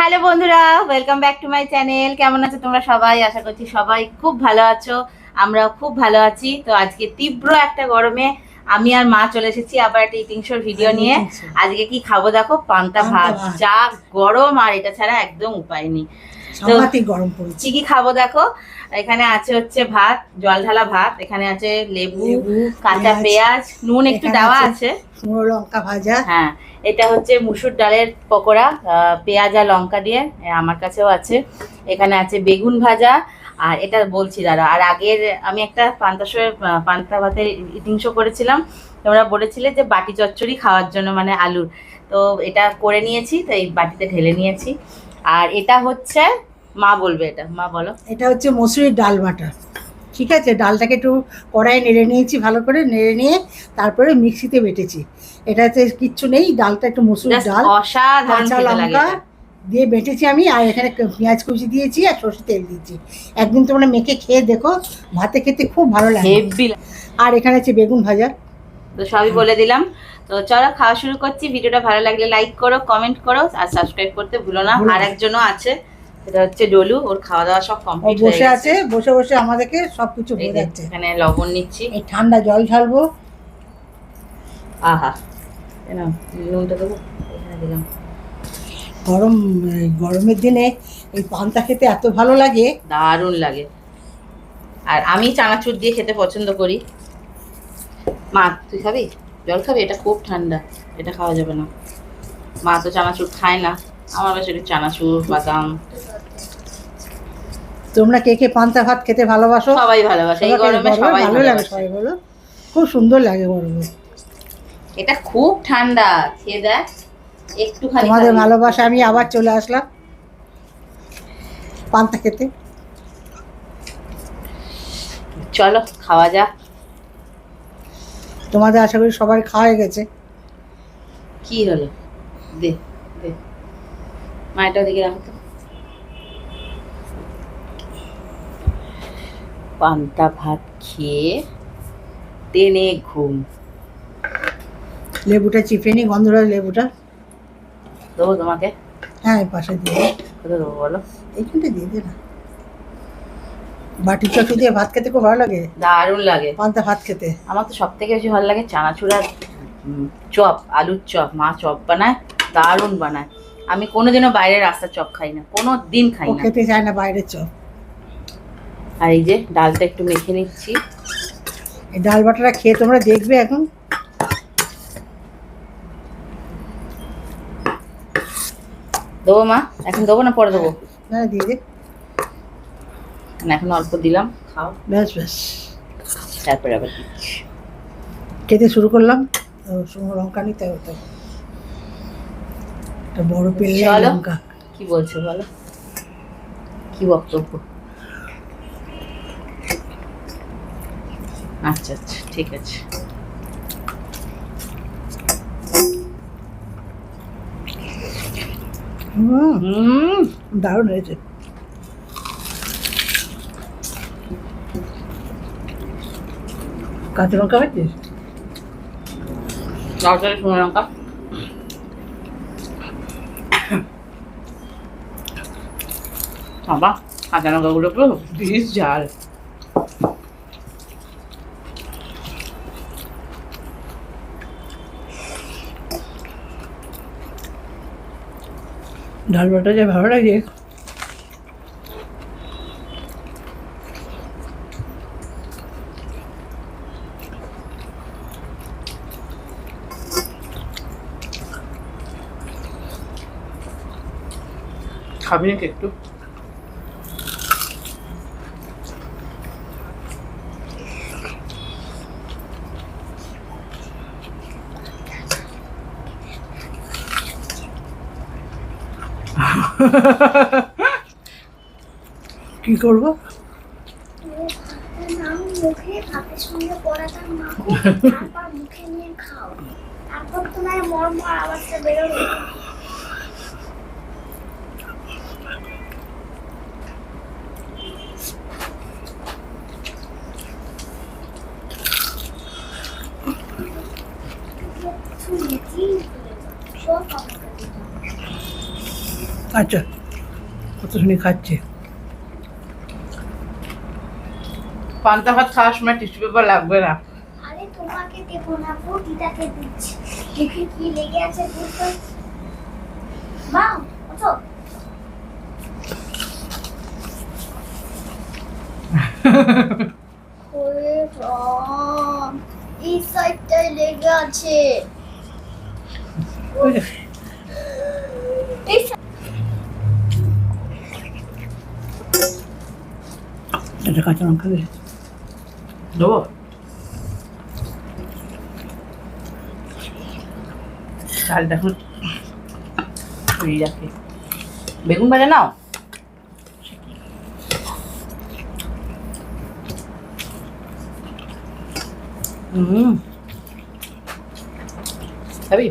Hello বন্ধুরা, welcome back to my channel. কেমন আছো তোমরা সবাই? আশা করছি সবাই খুব ভালো আছো। আমরাও খুব ভালো আছি। তো আজকে তীব্র একটা গরমে আমি আর মা চলে এসেছি আবার একটা ইটিং শোর ভিডিও নিয়ে। আজকে কি খাবো দেখো, পান্তা ভাত। যা গরম, আর এটা ছাড়া একদম উপায় নেই। তো গরম পড়েছে। কি কি খাবো দেখো, এখানে আছে হচ্ছে ভাত, জল ঢালা ভাত, এখানে আছে লেবু, কাঁচা পেঁয়াজ, নুন একটু দেওয়া আছে, শুকনো লঙ্কা ভাজা। হ্যাঁ, এটা হচ্ছে মুসুর ডালের পকোড়া, পেঁয়াজ আর লঙ্কা দিয়ে, আমার কাছেও আছে। এখানে আছে বেগুন ভাজা। আর এটা বলছি দাঁড়া, আর আগের আমি একটা পান্তা ভাতের ইটিং শো করেছিলাম, তোমরা বলেছিলে যে বাটি চচ্চড়ি খাওয়ার জন্য, মানে আলুর। তো এটা করে নিয়েছি, তো এই বাটিতে ঢেলে নিয়েছি। আর এটা হচ্ছে, মা বলবে, এটা মা বলো। এটা হচ্ছে মসুরির ডাল বাটা। ঠিক আছে, ডালটাকে একটু কড়াই নেড়ে নিয়েছি, ভালো করে নেড়ে নিয়ে তারপরে মিক্সিতে বেটেছি। এটাতে কিচ্ছু নেই, ডালটা একটু মসুরির ডাল, কাঁচা লঙ্কা দিয়ে বেটেছি আমি। আর এখানে পেঁয়াজ কুচি দিয়েছি আর সরষে তেল দিয়েছি। একদিন তোমরা মেখে খেয়ে দেখো, ভাতে খেতে খুব ভালো লাগে। আর এখানে আছে বেগুন ভাজা। তো সবই বলে দিলাম। তো চলো খাওয়া শুরু করছি। ভিডিওটা ভালো লাগলে লাইক করো, কমেন্ট করো আর সাবস্ক্রাইব করতে ভুলো না। আর একজনও আছে, এটা হচ্ছে ডলু, ওর খাওয়া দাওয়া সব কমপ্লিট হয়ে গেছে। বসে আছে, বসে বসে আমাদেরকে সবকিছু বোঝাচ্ছে। এখানে লবণ নিচ্ছি, এই ঠান্ডা জল ঢালবো। আহা, নুনটা দেবো, এখানে দিলাম। গরমের দিনে এই পান্তা খেতে এত ভালো লাগে, দারুণ লাগে। আর আমি চানাচুর দিয়ে খেতে পছন্দ করি। মা তুই খাবি? জল খাবি? এটা খুব ঠান্ডা, এটা খাওয়া যাবে না। মা তো চানাচুর খায় না, আমার কাছে একটু চানাচুর, বাদাম। তোমরা কে কে পান্তা ভাত খেতে ভালোবাসো? সবাই ভালোবাসে, এই গরমে সবাই ভালো লাগে। সবাই বলো, খুব সুন্দর লাগে গরমে। এটা খুব ঠান্ডা, খেয়ে দেখ একটুখানি। তোমাদের ভালোবাসা আমি আবার চলে আসলাম পান্তা খেতে। চলো খাওয়া যাক। তোমাদের আশা করি সবার খাওয়া হয়ে গেছে। কি হলো? দে দে, মায়েরটা দিকে রাখো তো। পান্তা ভাত খেয়ে টেনে ঘুম। লেবুটা চিপে নি, গন্ধরাজ লেবুটা দেবো তোমাকে? হ্যাঁ, পাশে দিয়ে। কোথায় দেবো বলো? এইখানটা দিয়ে দে না। বাটি চচ্চড়ি দিয়ে ভাত খেতে খুব ভালো লাগে, দারুণ লাগে পান্তা ভাত খেতে। আমার তো সব থেকে বেশি ভালো লাগে চানাচুর আর চপ, আলুর চপ। মা চপ বানায়, দারুণ বানায়। আমি কোনোদিনও বাইরের রাস্তার চপ খাই না, কোনো দিন খাই না, খেতে চায় না বাইরের চপ। আর এই যে ডালটা একটু মেখে নিচ্ছি। এই ডাল বাটাটা খেয়ে তোমরা দেখবে এখন। দেবো মা? এখন দেবো না পরে দেবো? না, দিয়ে দে। এখন অল্প দিলাম, খাও। ব্যাস ব্যাস, তারপরে আবার দিচ্ছি। খেতে শুরু করলাম। শুকনো লঙ্কা নিতে হতো, একটা বড় পেলে লঙ্কা। কি বলছো বলো, কি বক্তব্য? আচ্ছা আচ্ছা, ঠিক আছে। দারুণ হয়েছে। কাঁচা লঙ্কা হয়েছিস? শুকনো লঙ্কা, বাবা কাঁচা লঙ্কাগুলো পুরো বিষ ঝাল। ডাল বাটা যে ভালো লাগে। খাবি নাকি একটু? কি করবো? মুখে ভাতের সঙ্গে পড়াটা মাখো, তারপর মুখে নিয়ে খাও, তারপর তোমার মরমর আওয়াজটা বেরোবে। আচ্ছা, কত শুনি খাচ্ছে। পান্তা ভাত খাওয়ার সময় টিস্যু পেপার লাগবে না। আরে তোমাকে দেবো না, বটিটাকে দিচ্ছি। মুখে কি লেগে আছে বুঝতে মা, ওঠো। ওরে রাম, এই সাইডটায় লেগে আছে। ওই যে, এই একটা কাঁচা লঙ্কা দিয়ে দেবো? ডাল দেখুন রাখি। বেগুন ভাজা নাও। খাবি?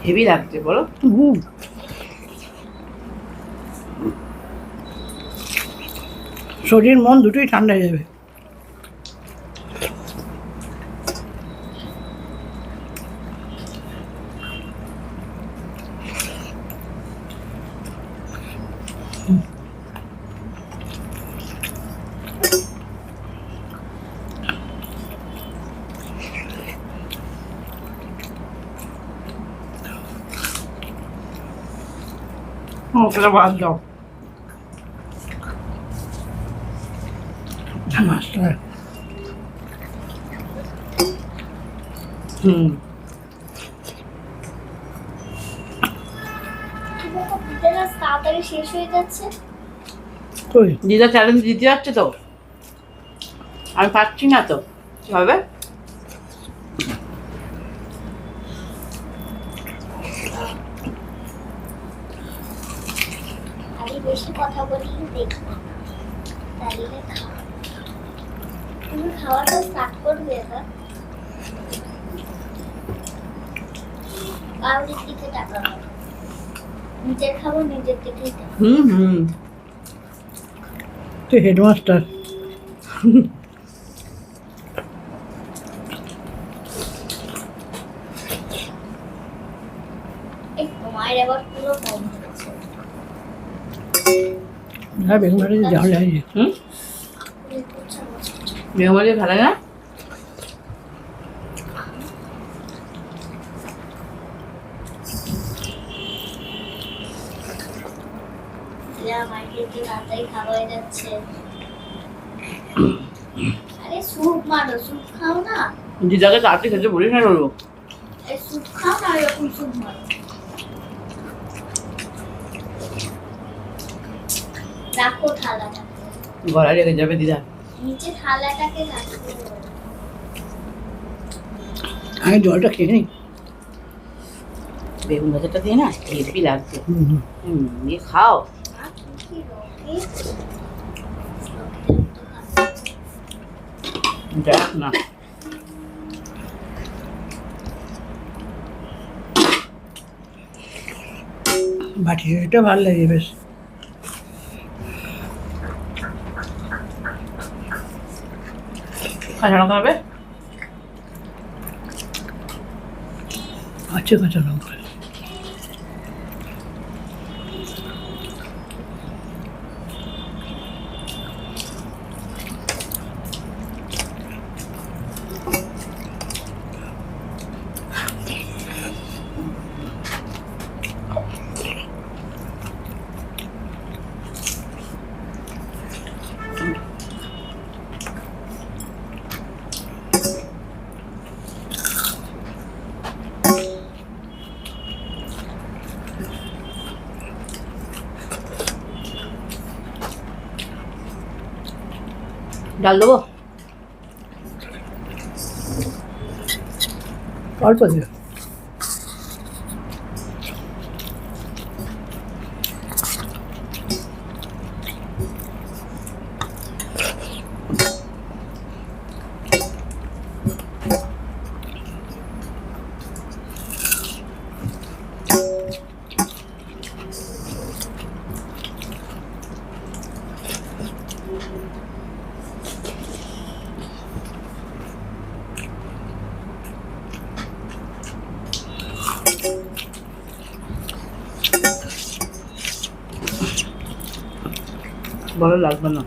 হেভি লাগছে বলো। শরীর মন দুটোই ঠান্ডা হয়ে যাবে। সেটা বাদ দাও। মাছটা তাড়াতাড়ি শেষ হয়ে যাচ্ছে। কই দিদা চ্যালেঞ্জ দিতে যাচ্ছে তো, আমি পারছি না তো, কি হবে? আমি বেশি কথা বলি দেখবো তাহলে তুমি খাওয়াটা স্টার্ট করবে না, কাউরির দিকে তাকাবো না। নিজের খাবো নিজের দিকেই তাকাবো। তুই হেডমাস্টার। এই তোমার এবার পুরো কম হয়েছে। হ্যাঁ, বেগুন ভাজা ঝাল লাগে। বেগুন ভাজা ভালো না? মাইকে তাড়াতাড়ি খাওয়া হয়ে যাচ্ছে। আরে স্যুপ মারো, স্যুপ খাও না। দিদাকে তাড়াতাড়ি খেতে বলিস না বলবো। এই স্যুপ খাও না, এরকম স্যুপ মারো। রাখো থালাটা, গলা লেগে যাবে দিদা। নিচে থালাটাকে রাখো। আমি জলটা খেয়ে নিই। বেগুন ভাজাটা দিয়ে না হেভি লাগছে। দিয়ে খাও। দেখ না বাটি এটা ভালো লাগে বেশ। কাঁচা লঙ্কা হবে? আছে কাঁচা লঙ্কা। ডাল দেবো? অল্প দিও। ভালো লাগবে না।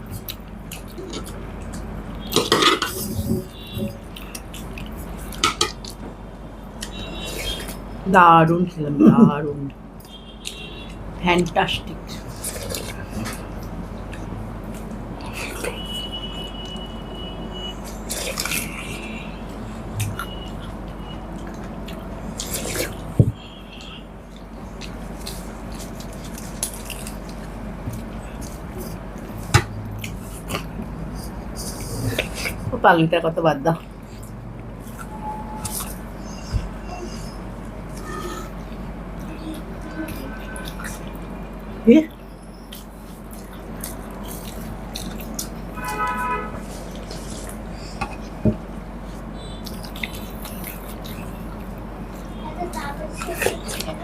দারুণ ছিলাম, দারুণ, ফ্যান্টাস্টিক। পাগলিটার কত বাদ দাও। কি? এত তাড়াতাড়ি শেষ হচ্ছে কেন?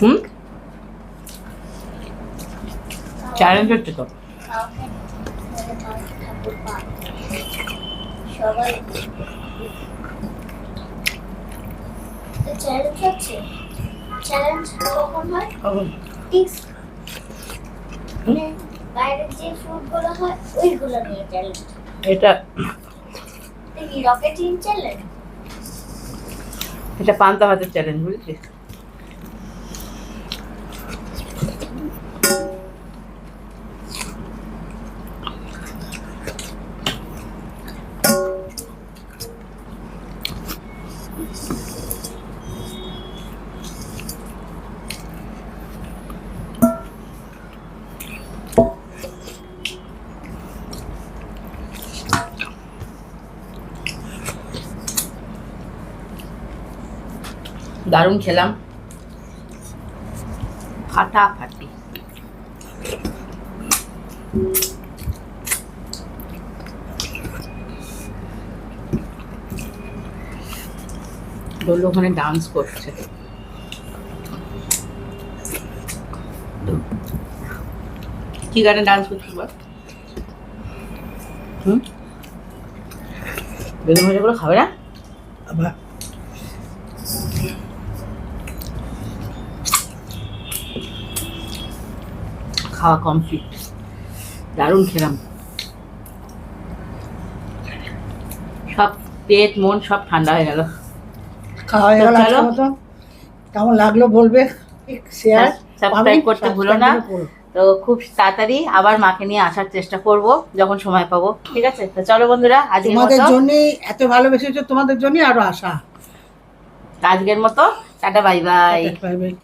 হুম, চ্যালেঞ্জ হচ্ছে তো। সবাই চ্যালেঞ্জ হচ্ছে। চ্যালেঞ্জ কখন হয়? ঠিক বাইরের যে ফুডগুলো হয় ওইগুলো নিয়ে চ্যালেঞ্জ। এটা দেখি রকেটিং চ্যালেঞ্জ। এটা পান্তা ভাতের চ্যালেঞ্জ, বুঝেছিস? দারুণ খেলাম, ফাটাফাটি। ডোলো ওখানে ডান্স করছে। কি গানে ডান্স করছিস বল? হুম, বেগুন ভাজাগুলো খাবে না? আবার খাওয়া কমপ্লিট, দারুণ খেলাম। সব পেট মন সব ঠান্ডা হয়ে গেল। খাওয়া হয়ে গেল আজকের মতো। কেমন লাগলো বলবে, শেয়ার সাবস্ক্রাইব করতে ভুলো না। তো খুব তাড়াতাড়ি আবার মাকে নিয়ে আসার চেষ্টা করব যখন সময় পাবো, ঠিক আছে? তো চলো বন্ধুরা, তোমাদের জন্যই এত ভালোবেসেছো, তোমাদের জন্যই আরো আশা। আজকের মতো tata, bye bye. Bye bye.